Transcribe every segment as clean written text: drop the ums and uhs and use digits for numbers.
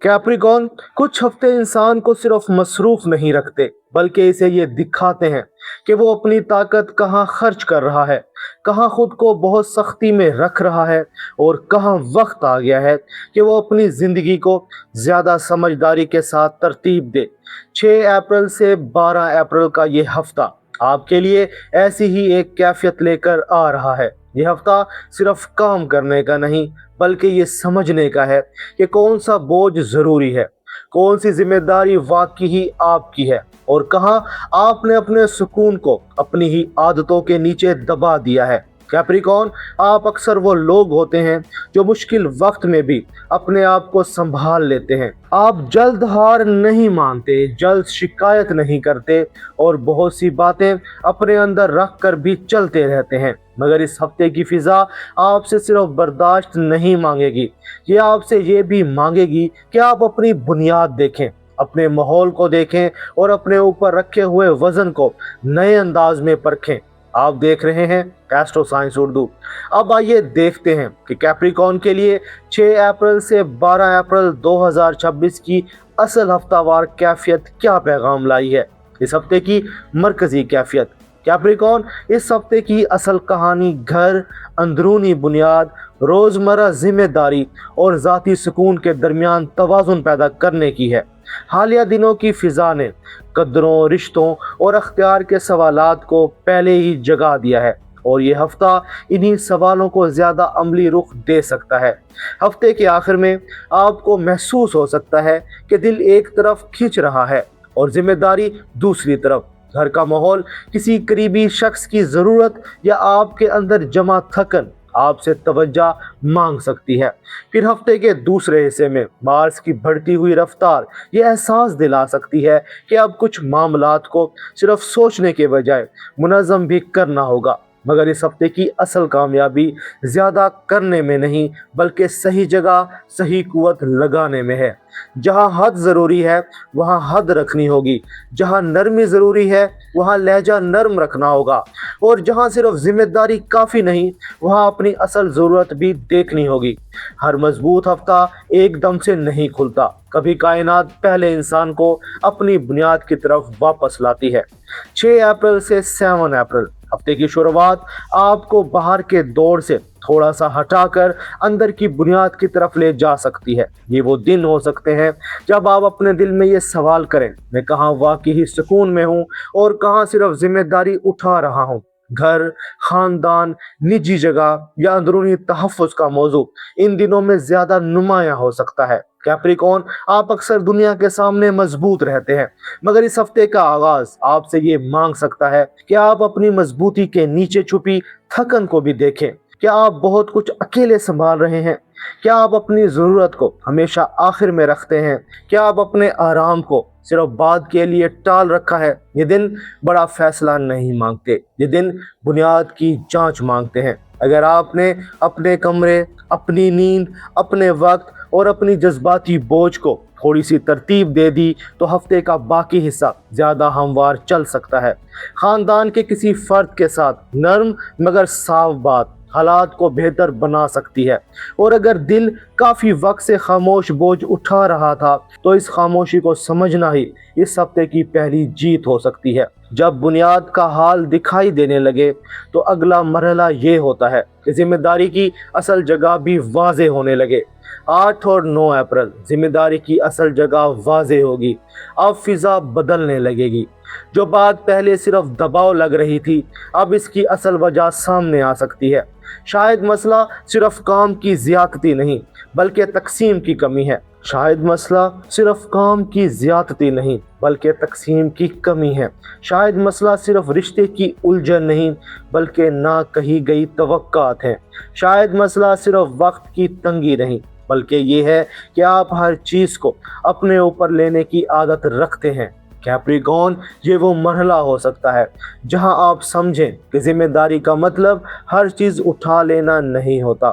Capricorn, कुछ हफ्ते इंसान को सिर्फ मसरूफ नहीं रखते बल्कि इसे ये दिखाते हैं कि वो अपनी ताकत कहाँ खर्च कर रहा है, कहाँ खुद को बहुत सख्ती में रख रहा है और कहाँ वक्त आ गया है कि वो अपनी ज़िंदगी को ज़्यादा समझदारी के साथ तरतीब दे। 6 अप्रैल से 12 अप्रैल का ये हफ्ता आपके लिए ऐसी ही एक कैफियत लेकर आ रहा है। ये हफ्ता सिर्फ काम करने का नहीं बल्कि ये समझने का है कि कौन सा बोझ ज़रूरी है, कौन सी जिम्मेदारी वाकई ही आपकी है और कहाँ आपने अपने सुकून को अपनी ही आदतों के नीचे दबा दिया है। कैप्रिकॉन, आप अक्सर वो लोग होते हैं जो मुश्किल वक्त में भी अपने आप को संभाल लेते हैं। आप जल्द हार नहीं मानते, जल्द शिकायत नहीं करते और बहुत सी बातें अपने अंदर रख कर भी चलते रहते हैं। मगर इस हफ्ते की फिजा आपसे सिर्फ बर्दाश्त नहीं मांगेगी, ये आपसे ये भी मांगेगी कि आप अपनी बुनियाद देखें, अपने माहौल को देखें और अपने ऊपर रखे हुए वजन को नए अंदाज में परखें। आप देख रहे हैं एस्ट्रो साइंस उर्दू। अब आइए देखते हैं कि कैप्रिकॉन के लिए 6 अप्रैल से 12 अप्रैल 2026 की असल हफ्तावार कैफियत क्या पैगाम लाई है। इस हफ्ते की मरकजी कैफियत। कैप्रिकॉन, इस हफ्ते की असल कहानी घर, अंदरूनी बुनियाद, रोज़मर्रा जिम्मेदारी और ज़ाती सुकून के दरमियान तवाज़ुन पैदा करने की है। हालिया दिनों की फिजा ने कदरों, रिश्तों और अख्तियार के सवालात को पहले ही जगा दिया है और ये हफ्ता इन्हीं सवालों को ज़्यादा अमली रुख दे सकता है। हफ्ते के आखिर में आपको महसूस हो सकता है कि दिल एक तरफ खिंच रहा है और जिम्मेदारी दूसरी तरफ। घर का माहौल, किसी करीबी शख्स की ज़रूरत या आपके अंदर जमा थकन आपसे तवज्जो मांग सकती है। फिर हफ्ते के दूसरे हिस्से में मार्स की बढ़ती हुई रफ्तार ये एहसास दिला सकती है कि अब कुछ मामलात को सिर्फ सोचने के बजाय मुनज़्ज़म भी करना होगा। मगर इस हफ्ते की असल कामयाबी ज़्यादा करने में नहीं बल्कि सही जगह सही कुव्वत लगाने में है। जहाँ हद ज़रूरी है वहाँ हद रखनी होगी, जहाँ नरमी ज़रूरी है वहाँ लहजा नरम रखना होगा और जहाँ सिर्फ जिम्मेदारी काफ़ी नहीं वहाँ अपनी असल ज़रूरत भी देखनी होगी। हर मजबूत हफ्ता एकदम से नहीं खुलता, कभी कायनात पहले इंसान को अपनी बुनियाद की तरफ वापस लाती है। 6 अप्रैल से 7 अप्रैल हफ्ते की शुरुआत आपको बाहर के दौर से थोड़ा सा हटाकर अंदर की बुनियाद की तरफ ले जा सकती है। ये वो दिन हो सकते हैं जब आप अपने दिल में ये सवाल करें, मैं कहाँ वाकई सुकून में हूँ और कहाँ सिर्फ जिम्मेदारी उठा रहा हूँ। घर, खानदान, निजी जगह या अंदरूनी तहफ़्फ़ुज़ का मौजू इन दिनों में ज़्यादा नुमायाँ हो सकता है। कैप्रिकॉन, आप अक्सर दुनिया के सामने मजबूत रहते हैं मगर इस हफ्ते का आगाज आपसे ये मांग सकता है कि आप अपनी मजबूती के नीचे छुपी थकन को भी देखें। क्या आप बहुत कुछ अकेले संभाल रहे हैं? क्या आप अपनी ज़रूरत को हमेशा आखिर में रखते हैं? क्या आप अपने आराम को सिर्फ बाद के लिए टाल रखा है? ये दिन बड़ा फैसला नहीं मांगते, ये दिन बुनियाद की जांच मांगते हैं। अगर आपने अपने कमरे, अपनी नींद, अपने वक्त और अपनी जज्बाती बोझ को थोड़ी सी तरतीब दे दी तो हफ्ते का बाकी हिस्सा ज़्यादा हमवार चल सकता है। ख़ानदान के किसी फ़र्द के साथ नरम मगर साफ बात हालात को बेहतर बना सकती है और अगर दिल काफ़ी वक्त से खामोश बोझ उठा रहा था तो इस खामोशी को समझना ही इस हफ्ते की पहली जीत हो सकती है। जब बुनियाद का हाल दिखाई देने लगे तो अगला मरहला ये होता है कि जिम्मेदारी की असल जगह भी वाज़े होने लगे। 8 और 9 अप्रैल जिम्मेदारी की असल जगह वाज़े होगी। अब फिज़ा बदलने लगेगी। जो बात पहले सिर्फ दबाव लग रही थी अब इसकी असल वजह सामने आ सकती है। शायद मसला सिर्फ काम की ज़्यादती नहीं बल्कि तकसीम की कमी है। शायद मसला सिर्फ काम की ज़्यादती नहीं बल्कि तकसीम की कमी है। शायद मसला सिर्फ रिश्ते की उलझन नहीं बल्कि ना कही गई तवक्कात है। शायद मसला सिर्फ वक्त की तंगी नहीं बल्कि ये है कि आप हर चीज़ को अपने ऊपर लेने की आदत रखते हैं। कैप्रिकॉन, ये वो मरहला हो सकता है जहां आप समझें कि जिम्मेदारी का मतलब हर चीज़ उठा लेना नहीं होता।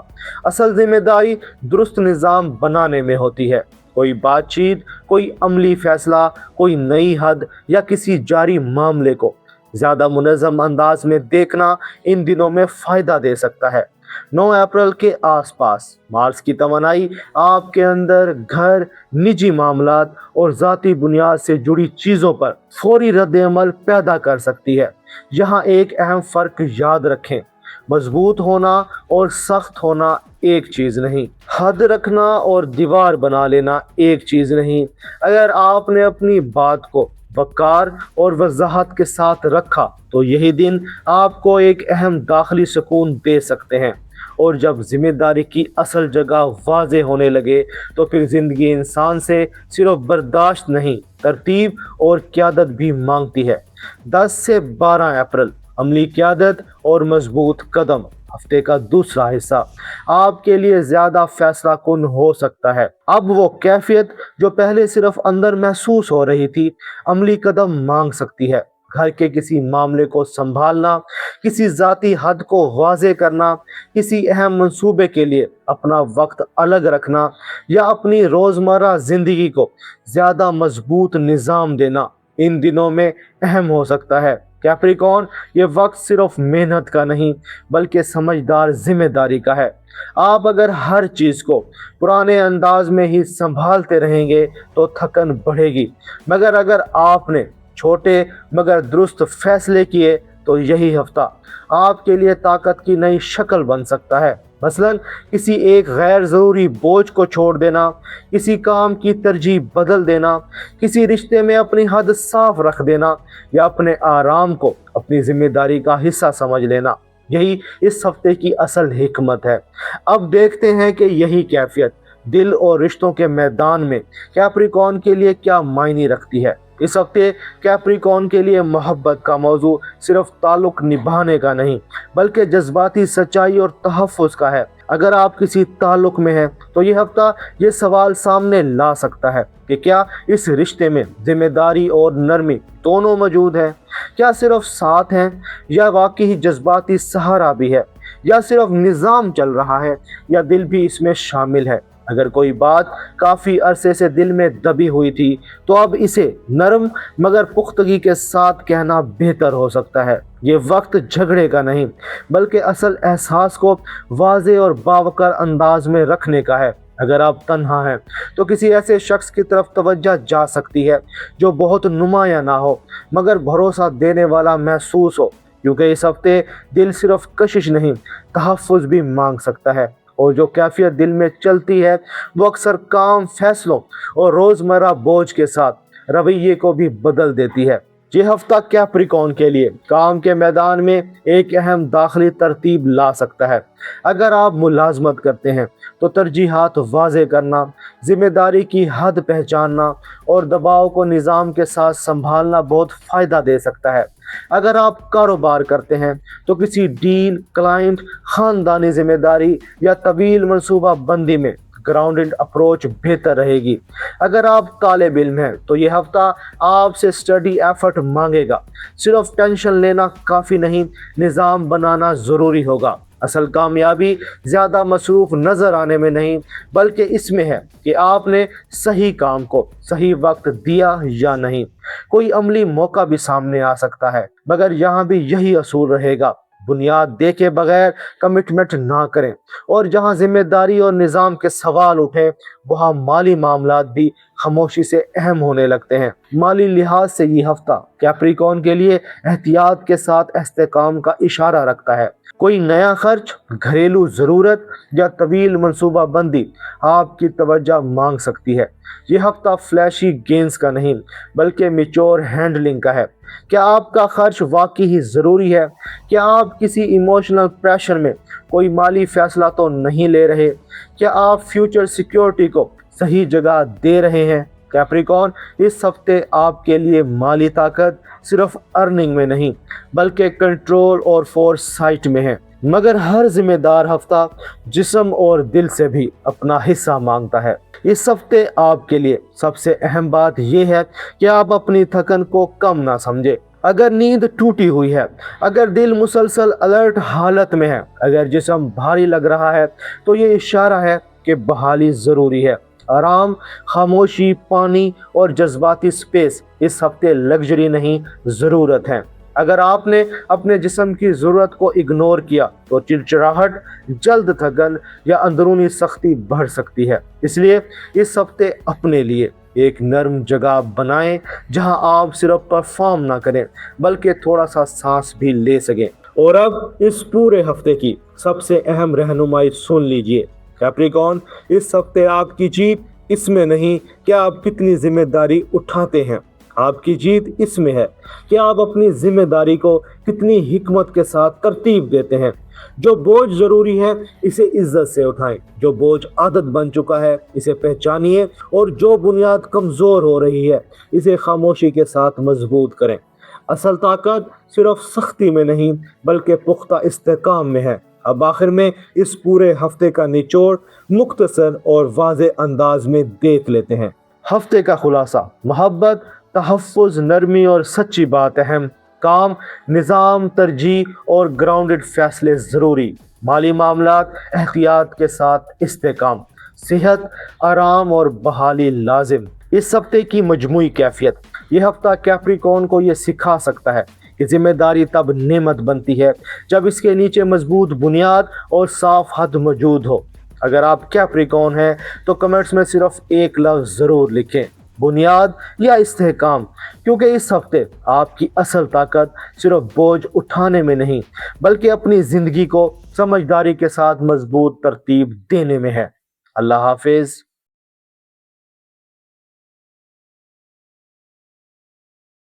असल जिम्मेदारी दुरुस्त निज़ाम बनाने में होती है। कोई बातचीत, कोई अमली फैसला, कोई नई हद या किसी जारी मामले को ज़्यादा मुनज़्ज़म अंदाज में देखना इन दिनों में फ़ायदा दे सकता है। 9 अप्रैल के आसपास मार्स की तवानाई आपके अंदर घर, निजी मामलात और ज़ाती बुनियाद से जुड़ी चीज़ों पर फौरी रद्द-ए-अमल पैदा कर सकती है। यहाँ एक अहम फ़र्क याद रखें, मजबूत होना और सख्त होना एक चीज़ नहीं, हद रखना और दीवार बना लेना एक चीज़ नहीं। अगर आपने अपनी बात को वक़ार और वज़ाहत के साथ रखा तो यही दिन आपको एक अहम दाखिली सुकून दे सकते हैं। और जब जिम्मेदारी की असल जगह वाज़े होने लगे तो फिर ज़िंदगी इंसान से सिर्फ बर्दाश्त नहीं, तरतीब और क़यादत भी मांगती है। 10 से 12 अप्रैल अमली क़यादत और मजबूत कदम हफ्ते का दूसरा हिस्सा आपके लिए ज़्यादा फैसला कुन हो सकता है। अब वो कैफियत जो पहले सिर्फ अंदर महसूस हो रही थी, अमली कदम मांग सकती है। घर के किसी मामले को संभालना, किसी ज़ाती हद को वाज़े करना, किसी अहम मंसूबे के लिए अपना वक्त अलग रखना या अपनी रोज़मर्रा ज़िंदगी को ज़्यादा मजबूत निज़ाम देना इन दिनों में अहम हो सकता है। कैप्रिकॉर्न, ये वक्त सिर्फ मेहनत का नहीं बल्कि समझदार जिम्मेदारी का है। आप अगर हर चीज़ को पुराने अंदाज में ही संभालते रहेंगे तो थकन बढ़ेगी, मगर अगर आपने छोटे मगर दुरुस्त फैसले किए तो यही हफ्ता आपके लिए ताकत की नई शक्ल बन सकता है। मसलन किसी एक गैर ज़रूरी बोझ को छोड़ देना, किसी काम की तरजीह बदल देना, किसी रिश्ते में अपनी हद साफ रख देना या अपने आराम को अपनी जिम्मेदारी का हिस्सा समझ लेना। यही इस हफ्ते की असल हिकमत है। अब देखते हैं कि यही कैफियत दिल और रिश्तों के मैदान में कैप्रिकॉर्न के लिए क्या मायने रखती है। इस हफ्ते कैप्रिकॉर्न के लिए मोहब्बत का मौजू सिर्फ ताल्लुक निभाने का नहीं बल्कि जज्बाती सच्चाई और तहफ़्फ़ुज़ का है। अगर आप किसी ताल्लुक में हैं तो ये हफ्ता ये सवाल सामने ला सकता है कि क्या इस रिश्ते में जिम्मेदारी और नरमी दोनों मौजूद है, क्या सिर्फ साथ हैं या वाकई जज्बाती सहारा भी है, या सिर्फ निज़ाम चल रहा है या दिल भी इसमें शामिल है। अगर कोई बात काफ़ी अरसे से दिल में दबी हुई थी तो अब इसे नरम मगर पुख्तगी के साथ कहना बेहतर हो सकता है। ये वक्त झगड़े का नहीं बल्कि असल एहसास को वाज़े और बावकार अंदाज में रखने का है। अगर आप तन्हा हैं तो किसी ऐसे शख्स की तरफ तवज्जो जा सकती है जो बहुत नुमाया ना हो मगर भरोसा देने वाला महसूस हो, क्योंकि इस हफ्ते दिल सिर्फ कशिश नहीं तहफ़्फ़ुज़ भी मांग सकता है। और जो कैफियत दिल में चलती है वो अक्सर काम, फैसलों और रोज़मर्रा बोझ के साथ रवैये को भी बदल देती है। ये हफ्ता कैप्रिकॉर्न के लिए काम के मैदान में एक अहम दाखिली तरतीब ला सकता है। अगर आप मुलाजमत करते हैं तो तरजीहात वाज़े करना, जिम्मेदारी की हद पहचानना और दबाव को निज़ाम के साथ संभालना बहुत फ़ायदा दे सकता है। अगर आप कारोबार करते हैं तो किसी डील, क्लाइंट, ख़ानदानी जिम्मेदारी या तवील मनसूबा बंदी में ग्राउंडेड अप्रोच बेहतर रहेगी। अगर आप तालिब इल्म हैं तो ये हफ्ता आपसे स्टडी एफर्ट मांगेगा। सिर्फ टेंशन लेना काफ़ी नहीं, निज़ाम बनाना ज़रूरी होगा। असल कामयाबी ज़्यादा मसरूफ़ नज़र आने में नहीं बल्कि इसमें है कि आपने सही काम को सही वक्त दिया या नहीं। कोई अमली मौका भी सामने आ सकता है मगर यहाँ भी यही असूल रहेगा, बुनियाद देखे बगैर कमिटमेंट ना करें। और जहां जिम्मेदारी और निज़ाम के सवाल उठे वहां माली मामलात भी खामोशी से अहम होने लगते हैं। माली लिहाज से ये हफ्ता कैप्रिकॉर्न के लिए एहतियात के साथ इस्तेकाम का इशारा रखता है। कोई नया खर्च, घरेलू ज़रूरत या तवील मनसूबा बंदी आपकी तवज्जो मांग सकती है। ये हफ्ता फ्लैशी गेंस का नहीं बल्कि मैच्योर हैंडलिंग का है। क्या आपका खर्च वाकई ही ज़रूरी है? क्या आप किसी इमोशनल प्रेशर में कोई माली फैसला तो नहीं ले रहे? क्या आप फ्यूचर सिक्योरिटी को सही जगह दे रहे हैं? कैप्रिकॉर्न, इस हफ्ते आपके लिए माली ताकत सिर्फ अर्निंग में नहीं बल्कि कंट्रोल और फोरसाइट में है। मगर हर जिम्मेदार हफ्ता जिस्म और दिल से भी अपना हिस्सा मांगता है। इस हफ्ते आपके लिए सबसे अहम बात यह है कि आप अपनी थकन को कम ना समझे। अगर नींद टूटी हुई है, अगर दिल मुसलसल अलर्ट हालत में है, अगर जिस्म भारी लग रहा है तो ये इशारा है कि बहाली ज़रूरी है। आराम, खामोशी, पानी और जज्बाती स्पेस इस हफ्ते लग्जरी नहीं ज़रूरत है। अगर आपने अपने जिस्म की ज़रूरत को इग्नोर किया तो चिड़चिड़ाहट, जल्द थकन या अंदरूनी सख्ती बढ़ सकती है। इसलिए इस हफ्ते अपने लिए एक नरम जगह बनाएं जहां आप सिर्फ परफॉर्म ना करें बल्कि थोड़ा सा सांस भी ले सकें। और अब इस पूरे हफ्ते की सबसे अहम रहनुमाई सुन लीजिए। कैप्रिकॉर्न, इस हफ्ते आपकी जीत इसमें नहीं कि आप कितनी जिम्मेदारी उठाते हैं, आपकी जीत इसमें है कि आप अपनी जिम्मेदारी को कितनी हिकमत के साथ तरतीब देते हैं। जो बोझ जरूरी है इसे इज्जत से उठाएं, जो बोझ आदत बन चुका है इसे पहचानिए, और जो बुनियाद कमजोर हो रही है इसे खामोशी के साथ मजबूत करें। असल ताकत सिर्फ सख्ती में नहीं बल्कि पुख्ता इस्तेकाम में है। अब आखिर में इस पूरे हफ्ते का निचोड़ मुख्तसर और वाज़े अंदाज में देख लेते हैं। हफ्ते का खुलासा: मोहब्बत, तहफ़्फ़ुज़, नरमी और सच्ची बात अहम, काम, निज़ाम, तरजीह और ग्राउंडेड फैसले ज़रूरी, माली मामलात, एहतियात के साथ इस्तेकाम, सेहत, आराम और बहाली लाजिम। इस हफ्ते की मजमूई कैफियत: यह हफ्ता कैप्रिकॉर्न को यह सिखा सकता है कि जिम्मेदारी तब नेमत बनती है जब इसके नीचे मजबूत बुनियाद और साफ हद मौजूद हो। अगर आप कैप्रिकॉर्न हैं तो कमेंट्स में सिर्फ एक लफ्ज़ ज़रूर लिखें, बुनियाद या इस्तेहकाम, क्योंकि इस हफ्ते आपकी असल ताकत सिर्फ बोझ उठाने में नहीं बल्कि अपनी ज़िंदगी को समझदारी के साथ मजबूत तरतीब देने में है। अल्लाह हाफिज़।